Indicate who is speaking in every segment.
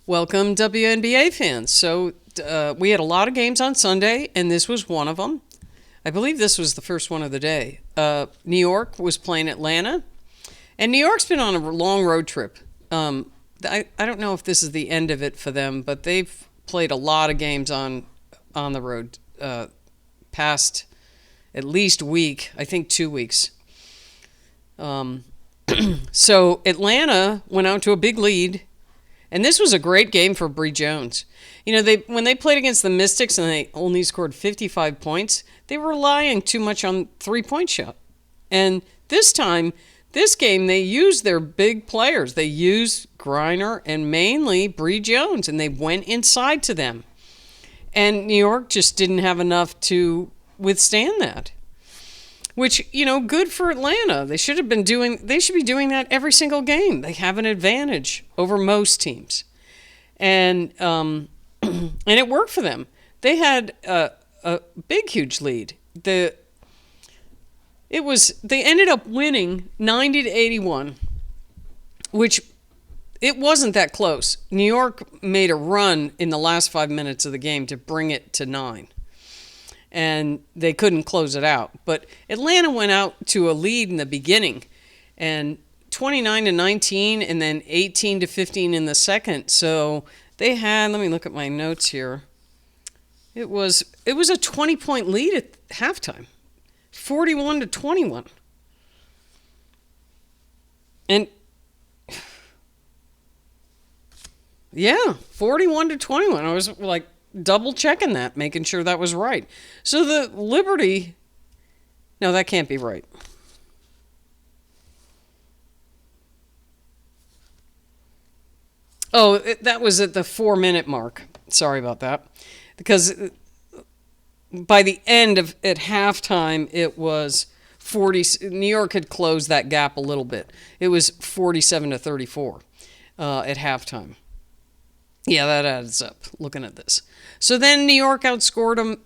Speaker 1: Welcome, WNBA fans. So, we had a lot of games on Sunday, and this was one of them. I believe this was the first one of the day. New York was playing Atlanta, and New York's been on a long road trip. I don't know if this is the end of it for them, but they've played a lot of games on the road past at least week, I think 2 weeks. So Atlanta went out to a big lead, and this was a great game for Bree Jones. You know, when they played against the Mystics and they only scored 55 points, they were relying too much on three-point shot. And this time, this game, they used their big players. They used Griner and mainly Bree Jones, and they went inside to them. And New York just didn't have enough to withstand that. Which, you know, good for Atlanta. They should be doing that every single game. They have an advantage over most teams. And and it worked for them. They had a big, huge lead. They ended up winning 90-81, which it wasn't that close. New York made a run in the last 5 minutes of the game to bring it to 9. And they couldn't close it out. But Atlanta went out to a lead in the beginning, and 29-19, and then 18-15 in the second. So they had, let me look at my notes here. It was a 20-point lead at halftime, 41-21. And yeah, 41-21. I was like double checking that, making sure that was right. So the Liberty, no, that can't be right. Oh, that was at the 4-minute mark. Sorry about that. Because by the end of at halftime, it was 40. New York had closed that gap a little bit. It was 47-34 at halftime. Yeah, that adds up, looking at this. So then New York outscored them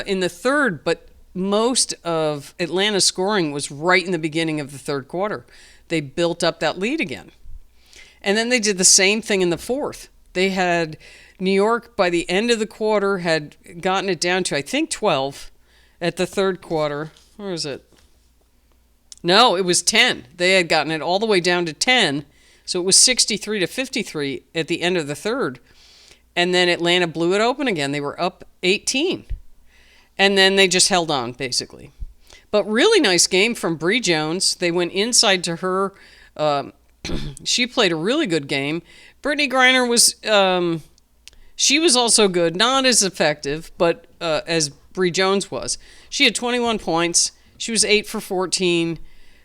Speaker 1: in the third, but most of Atlanta's scoring was right in the beginning of the third quarter. They built up that lead again. And then they did the same thing in the fourth. They had New York, by the end of the quarter, had gotten it down to, I think, 12 at the third quarter. Where is it? No, it was 10. They had gotten it all the way down to 10. So it was 63-53 at the end of the third. And then Atlanta blew it open again. They were up 18. And then they just held on, basically. But really nice game from Bree Jones. They went inside to her. She played a really good game. Brittany Griner was, she was also good. Not as effective, but as Bree Jones was. She had 21 points. She was 8 for 14.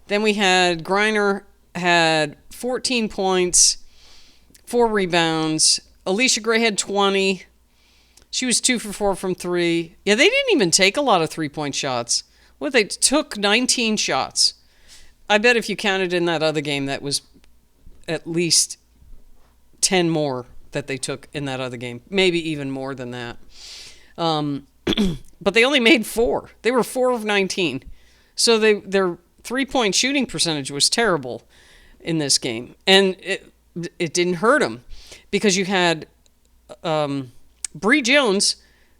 Speaker 1: Then we had Griner had 14 points, 4 rebounds. Alicia Gray had 20. She was 2 for 4 from 3. Yeah, they didn't even take a lot of three-point shots. Well, they took 19 shots. I bet if you counted in that other game, that was at least 10 more that they took in that other game. Maybe even more than that. But they only made 4. They were 4 of 19. So their three-point shooting percentage was terrible in this game. And it didn't hurt them because you had Bree Jones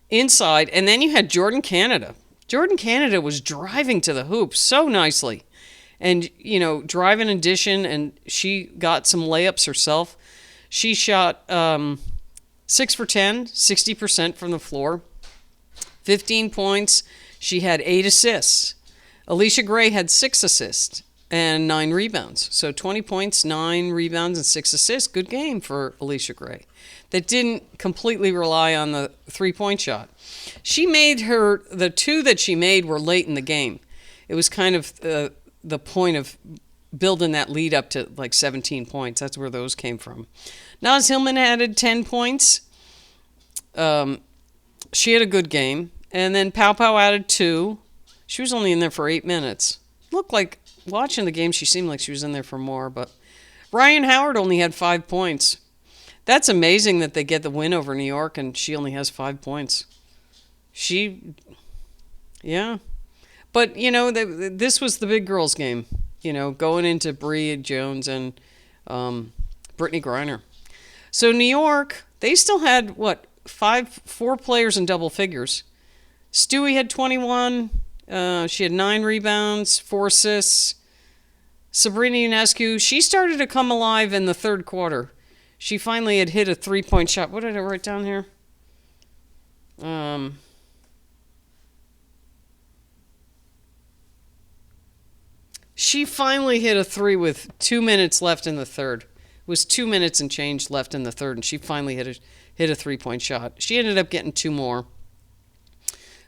Speaker 1: inside, and then you had Jordan Canada. Jordan Canada was driving to the hoop so nicely. And, you know, driving in addition, and she got some layups herself. She shot 6 for 10, 60% from the floor, 15 points. She had 8 assists. Alicia Gray had 6 assists and 9 rebounds. So 20 points, 9 rebounds, and 6 assists. Good game for Alicia Gray. That didn't completely rely on the three-point shot. She made the 2 that she made were late in the game. It was kind of the point of building that lead up to like 17 points. That's where those came from. Naz Hillman added 10 points. She had a good game. And then Pow Pow added 2. She was only in there for 8 minutes. Looked like, watching the game, she seemed like she was in there for more. But Ryan Howard only had 5 points. That's amazing that they get the win over New York and she only has 5 points. Yeah. But, you know, this was the big girls' game, you know, going into Bree Jones and Brittany Griner. So New York, they still had what, four players in double figures. Stewie had 21. She had 9 rebounds, 4 assists. Sabrina Ionescu, she started to come alive in the third quarter. She finally had hit a 3-point shot. What did I write down here? She finally hit a three with 2 minutes left in the third. It was 2 minutes and change left in the third, and she finally hit a 3-point shot. She ended up getting 2 more.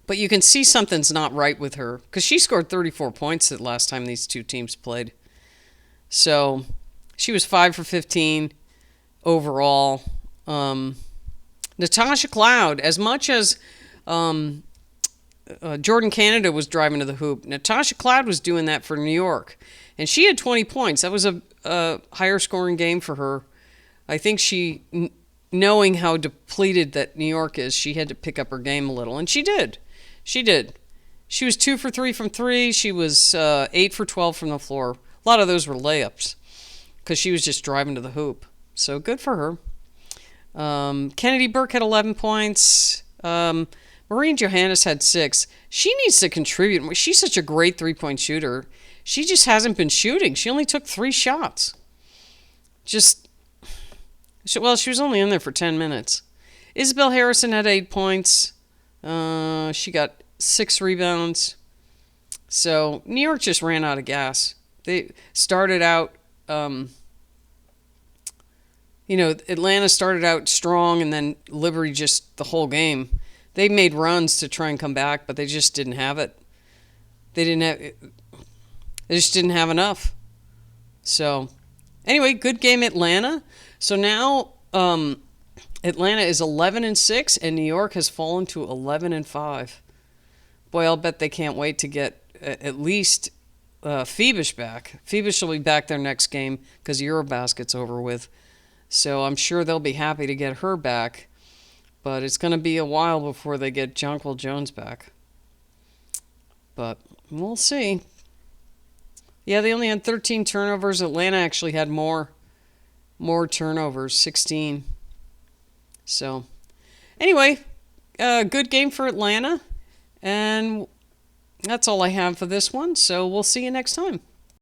Speaker 1: But you can see something's not right with her because she scored 34 points the last time these two teams played. So she was 5 for 15 overall. Natasha Cloud, as much as Jordan Canada was driving to the hoop, Natasha Cloud was doing that for New York. And she had 20 points. That was a higher scoring game for her. I think knowing how depleted that New York is, she had to pick up her game a little. And she did. She did. She was 2 for 3 from three. She was 8 for 12 from the floor. A lot of those were layups because she was just driving to the hoop. So good for her. Kennedy Burke had 11 points. Maureen Johannes had 6. She needs to contribute. She's such a great 3-point shooter. She just hasn't been shooting. She only took 3 shots. She was only in there for 10 minutes. Isabel Harrison had 8 points. She got 6 rebounds. So New York just ran out of gas. They started out, Atlanta started out strong, and then Liberty just the whole game. They made runs to try and come back, but they just didn't have it. They just didn't have enough. So, anyway, good game, Atlanta. So now Atlanta is 11-6, and New York has fallen to 11-5. Boy, I'll bet they can't wait to get at least Phoebish back. Phoebish will be back their next game because Eurobasket's over with. So I'm sure they'll be happy to get her back. But it's going to be a while before they get Jonquil Jones back. But we'll see. Yeah, they only had 13 turnovers. Atlanta actually had more turnovers, 16. So, anyway, good game for Atlanta. And that's all I have for this one. So we'll see you next time.